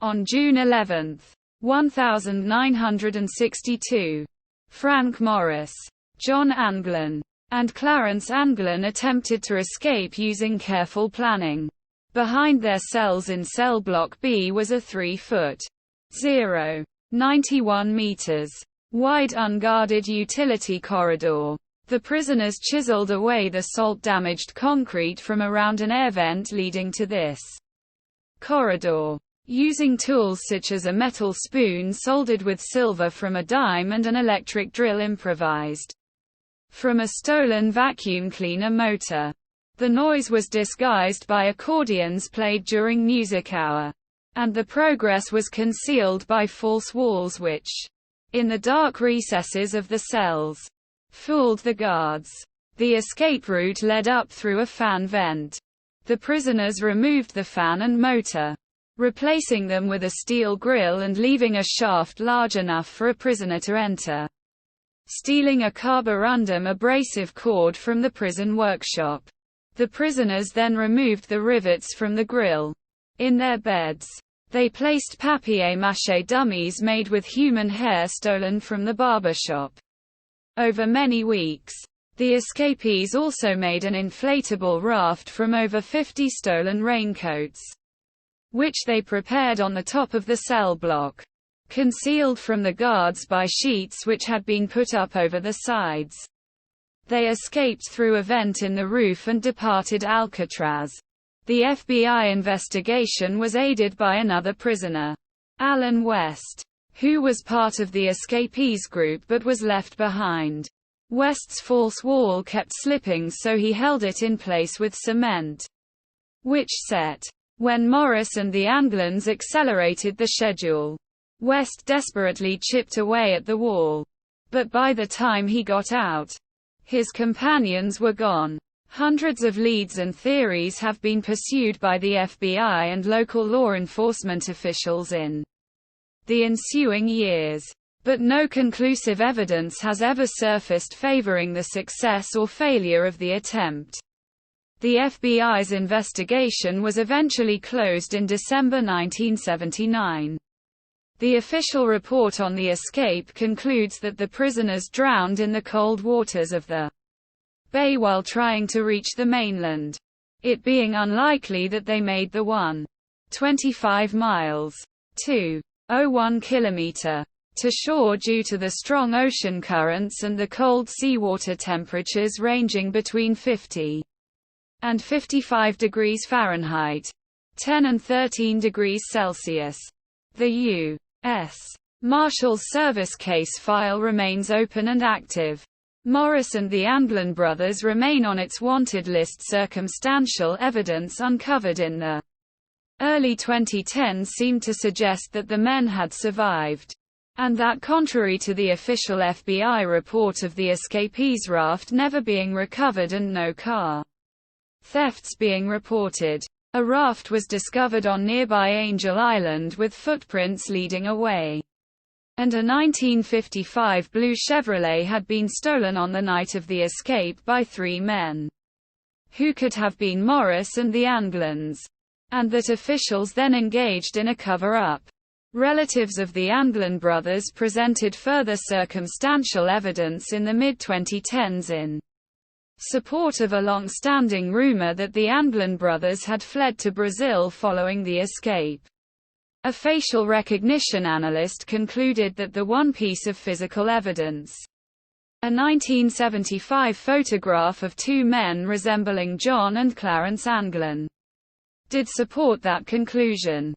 On June 11, 1962, Frank Morris, John Anglin, and Clarence Anglin attempted to escape using careful planning. Behind their cells in cell block B was a 3-foot (91 meters) wide unguarded utility corridor. The prisoners chiseled away the salt-damaged concrete from around an air vent leading to this corridor, using tools such as a metal spoon soldered with silver from a dime and an electric drill improvised from a stolen vacuum cleaner motor. The noise was disguised by accordions played during music hour, and the progress was concealed by false walls which, in the dark recesses of the cells, fooled the guards. The escape route led up through a fan vent. The prisoners removed the fan and motor, replacing them with a steel grill and leaving a shaft large enough for a prisoner to enter. Stealing a carborundum abrasive cord from the prison workshop, the prisoners then removed the rivets from the grill. In their beds, they placed papier-mâché dummies made with human hair stolen from the barber shop. Over many weeks, the escapees also made an inflatable raft from over 50 stolen raincoats, which they prepared on the top of the cell block, concealed from the guards by sheets which had been put up over the sides. They escaped through a vent in the roof and departed Alcatraz. The FBI investigation was aided by another prisoner, Alan West, who was part of the escapees group but was left behind. West's false wall kept slipping, so he held it in place with cement, which set. When Morris and the Anglins accelerated the schedule, West desperately chipped away at the wall. But by the time he got out, his companions were gone. Hundreds of leads and theories have been pursued by the FBI and local law enforcement officials in the ensuing years, but no conclusive evidence has ever surfaced favoring the success or failure of the attempt. The FBI's investigation was eventually closed in December 1979. The official report on the escape concludes that the prisoners drowned in the cold waters of the bay while trying to reach the mainland, it being unlikely that they made the 1.25 miles, 2.01 kilometer, to shore due to the strong ocean currents and the cold seawater temperatures ranging between 50 and 55 degrees Fahrenheit, 10 and 13 degrees Celsius. The U.S. Marshals Service case file remains open and active. Morris and the Anglin brothers remain on its wanted list. Circumstantial evidence uncovered in the early 2010s seemed to suggest that the men had survived, and that contrary to the official FBI report of the escapees' raft never being recovered and no car thefts being reported, a raft was discovered on nearby Angel Island with footprints leading away, and a 1955 blue Chevrolet had been stolen on the night of the escape by 3 men, who could have been Morris and the Anglins, and that officials then engaged in a cover-up. Relatives of the Anglin brothers presented further circumstantial evidence in the mid-2010s in support of a long-standing rumor that the Anglin brothers had fled to Brazil following the escape. A facial recognition analyst concluded that the one piece of physical evidence, a 1975 photograph of 2 men resembling John and Clarence Anglin, did support that conclusion.